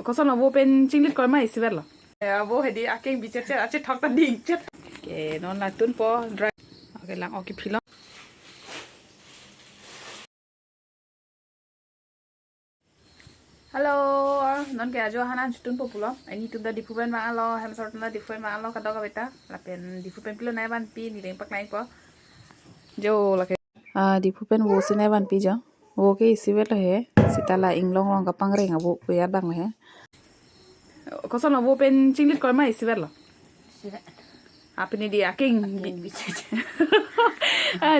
ก็สนว่าเป็นจิ้งหรีดก้อยไม้สิเวลหรอโบเห็นดีอาเก่งบีเจ็ดอาเจ็ดทอกตันดิ่งเจ็ดเกนอนละตุ้นปอดรายโอเคล้างออกกี่พิลฮัลโหลนอนแกจ้าฮันนันตุ้นปอปุลอันนี้ตุ้นตาดิฟูเป็นมาอัลลอแฮมสอร์ตนะดิฟูเป็นมาอัลลอkadang kabeta lahเป็นดิฟูเป็นพิลนายวันปีนี่เรื่องปักนายปอโจละแกดิฟูเป็นวูสินายวันปีจ้าวูเกสิเวลเหสิตาลาอิงลองกับปังเร่งอ่ะวูคุยกันดังเลยก็สนว่าวูเป็นจิ้งหรีดก้อยไม้สิเวลหรอapa ni dia aking bicet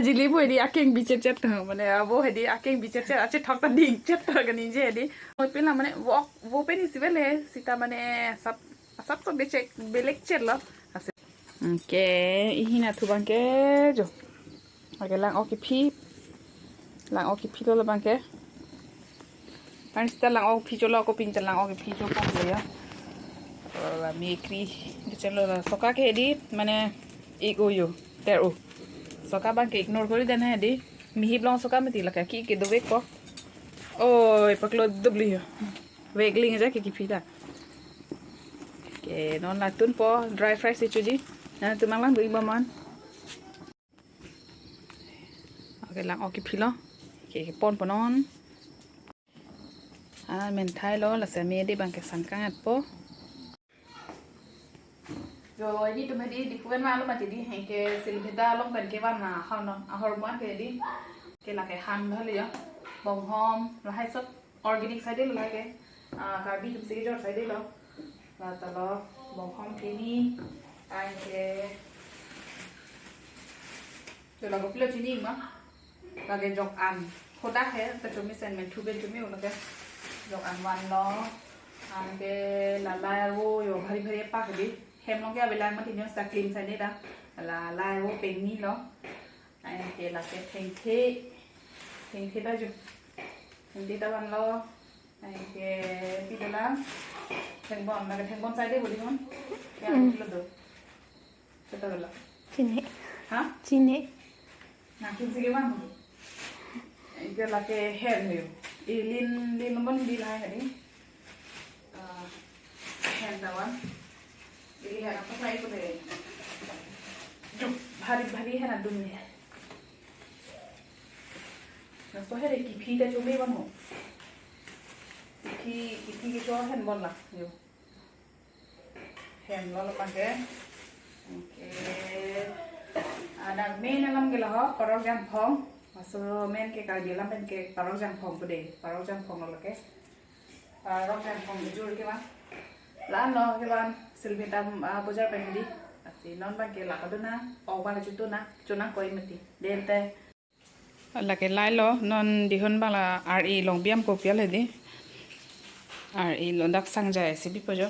jili boy dia aking bicet mane abo he dia aking bicet ache thok ta ding chet kan ni je di oi pela mane wo pe ni sibele sita mane sap so becek belek chet lo ase ke ihina thu bangke jo age lang oki phi lo bangke pan sta lang oki phi jo lo ko ping lang oki phi jo pom le yaมีครีดิฉันเลยสกัดแค่ดีมันอีกอยู่แต่สกัดบางทีอิกโนร์ก็ได้นะดิมีฮิบลองสกัดไม่ตีละแค่กี่กิโลเวกก็โอ้ยปักโลดับลิวเวกลิงจะกี่ฟีดอ่ะแกนอนละตุนปอ dry fry สิจูจีนะตุนมังลังดูอีกประมาณโอเคล้างออกกี่ฟีละแกปนปนอนเมนไทยแล้วละเสียเมียได้บางแกสันกังอัดปอrồi đi tụi mình đi phụ bên mà chỉ đi hành cái xin người ta lúc bên cái van mà không nó hormu cái đi cái là cái hành thôi liền bông hom là hai suất organic side đi là cái carbon tụi mình cho side đi lo là tao lo bông hom cái ní anh cái rồi là cái gì nhỉ mà là cái dọc ăn khô đắt thế tao chúng mình xem mình thu bên chúng mình là cái dọc ăn van đó ăn cái là lai vô rồi hari hari apa cái đi hem long cái belang mati nyon saklim sai đây đó là lai vô peng ni lo ai cái là cái theng thế đó chứ theng thế đó ban lo ai cái đi đó là theng bon là cái theng bon sai đây boleh kan cái ăn lo do kita lo Cine hả Cine nah kin sige man cái là cái hem nhiều lin nó bon đi lai cái đi hem đó anh lihat apa saya itu deh hari है ना दुनिया ना तो है कि P ता चुमे बनो कि के जो है बन ला यो है लो पाके okay ada main alam ke lah parok jam phong masuk main ke kali dalam main ke parok jam phong tu deh parok jam phong lo ke parok jam phong jujur ke mah lá nó cái bạn xử lý tam bây giờ bên đi thì non ban kia là cái đó na ở ban là chúng nó coi mình đi đêm tê là cái lái lo non đi hơn bằng là RE long biam cổ phiếu này đi RE long đặc sang dài sẽ biết bao giờ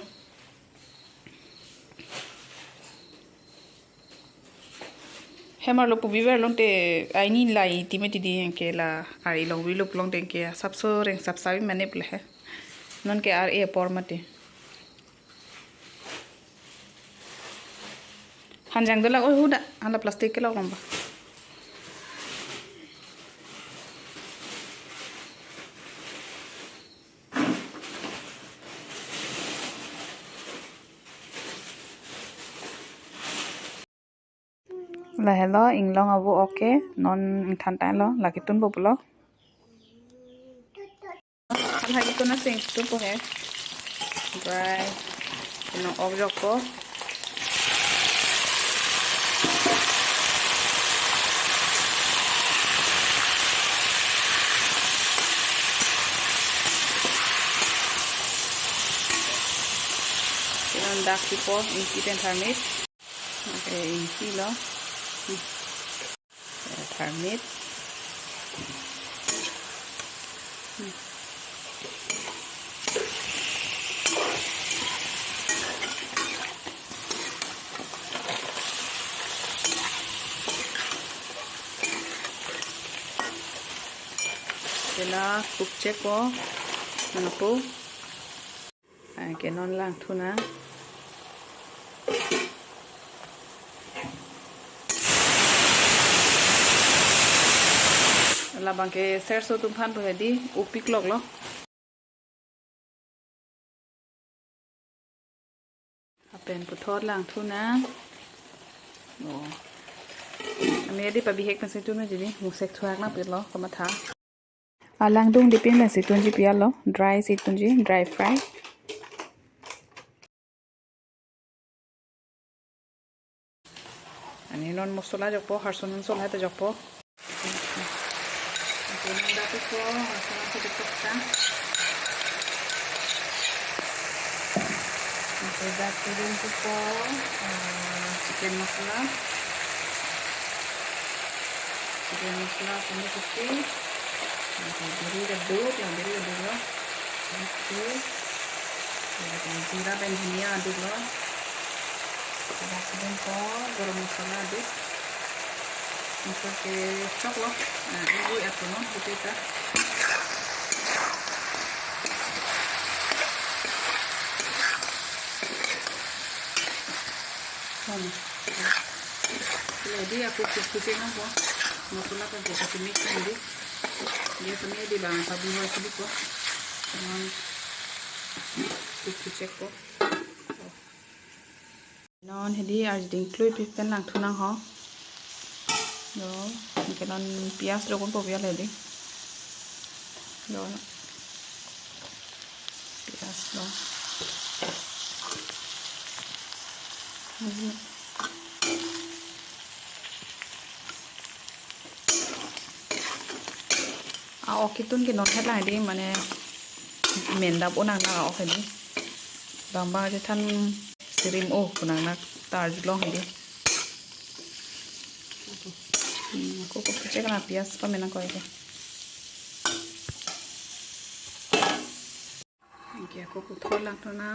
hem mà lúc bùi về long tê ai nhìn lại thì mới đi cái là RE long bùi lúc long tê kia sắp sửa rèn sắp sắp mình nếp lại non cái RE por mà đi Hanjang tu lah, oh udah, ala plastik ke lah lomba. Lah hello, Anglong abu oke, non thantai lo, lagi tun bobo lo. Lagi tun nasi tu po he, dry, no objok ko. Dak tipo inci dan thermit oke inci lo thermit Kela cook check po ano po kenon lang tuna labang ke serso tumpan po di upik log lo เป็นปุทอดล่างทุนนะโอ้อันนี้ได้ปะบีเฮกเป็นสิตุนไม่จีนี่หมูเซ็กทรักนะเปิดล้อก็มาท้าล่างดุงดิเป็นเป็นสิตุนจีเปียล้อ dry สิตุนจี dry fry อันนี้นอนมสลาจกโปฮาร์ซอนนสลาแต่จกโปอันนี้นอนดาตุโปฮาร์ซอนจะจกโปจ้าอันนี้ดาตุดุงโปchicken masala sama sushi beri reduk yang beri reduk loh itu yang zira dan dhania aduk loh ada sedengko garam masala aduk untuk ke cok loh nah ini ya tuh non kita jadi aku kucing apa masuklah ke dalam mix ini dia sebenarnya di bahan tabu buat sedikit kok dengan kucing kok non jadi harus diinclude pipen lang tunang ho do mungkin non pias do kon po pias lagi do pias doเอาคิดตุ้นกินนอนแค่ไหนดิมันเนี่ยเหม็นดับโอนังนักเอาแค่นี้บางจะท่านสิริมโอ้คนนักตาจุดลองให้ดิก็เช็คกันนะพิอาสก็ไม่นักก็ไอ้แกก็ทอดหลังตัวนะ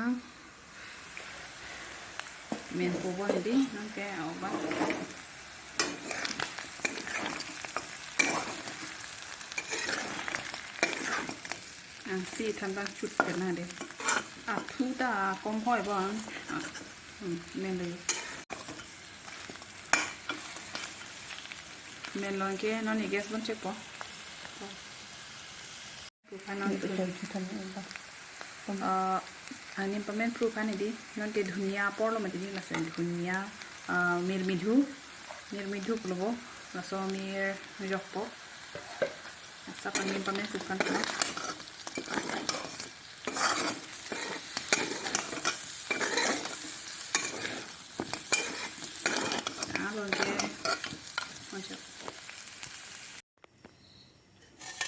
เหม็นปูบ้านดิน้องแกเอาบ้างสี่ทันบ้างชุดกันหน้าเด็กทูตากลมห้อยบ้างเมนเลยเมนลองแกนอนอีกแกสบันเช็คป่ะผู้พันนอนตัวชุดทันเองป่ะอันนี้ประมาณผู้พันนี่ดินอนเด็ดดุนยาปอร์ลมาดินี่ละเส้นดุนยามีร์มิดูปลุกแล้วก็มีร์ยกป่ะสักอันนี้ประมาณผู้พันป่ะ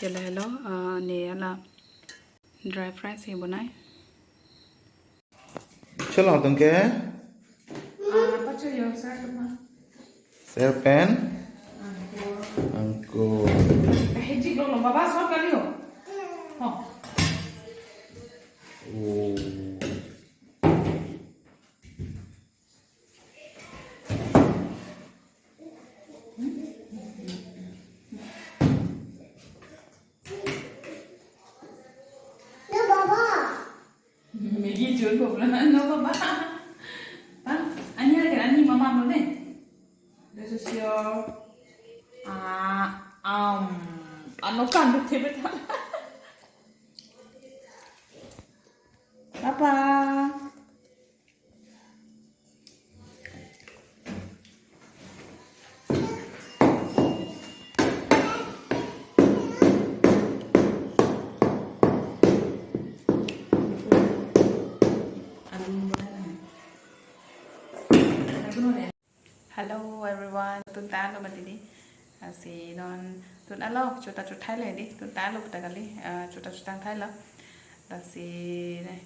Jadi lo, ni adalah dry fry sih bunai. Chalo tuh ke? Apa cuy yo, saya cuma. Serpen. Angko. Hejik lo, bapa soal kali yo. Oh. Jual bola, no bapa. Bang, ani ada kan ani mama mana? This is your ano kan betul betul. Papa. Hello everyone, tuần ta lo mà đi si non tuần alo chúng ta thái lại đi tuần ta lúc ta kali chúng ta thái lo ta si này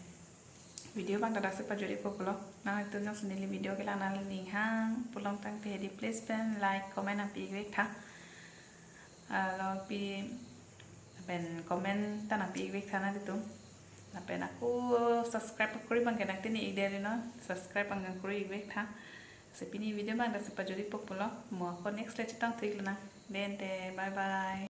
video bang ta sẽ phải jadi popular nah itu yang sendiri video kita nang link hang pulang tang pi di please pen like comment apa ikut ha lo pi pen comment tan apa ikut ha nanti tu pen aku subscribe aku bang kena tini ide no subscribe bang aku ikut ha Sepini video bang dah sepa jadi popular. Mau aku next lecture tang tik lana. Bye bye.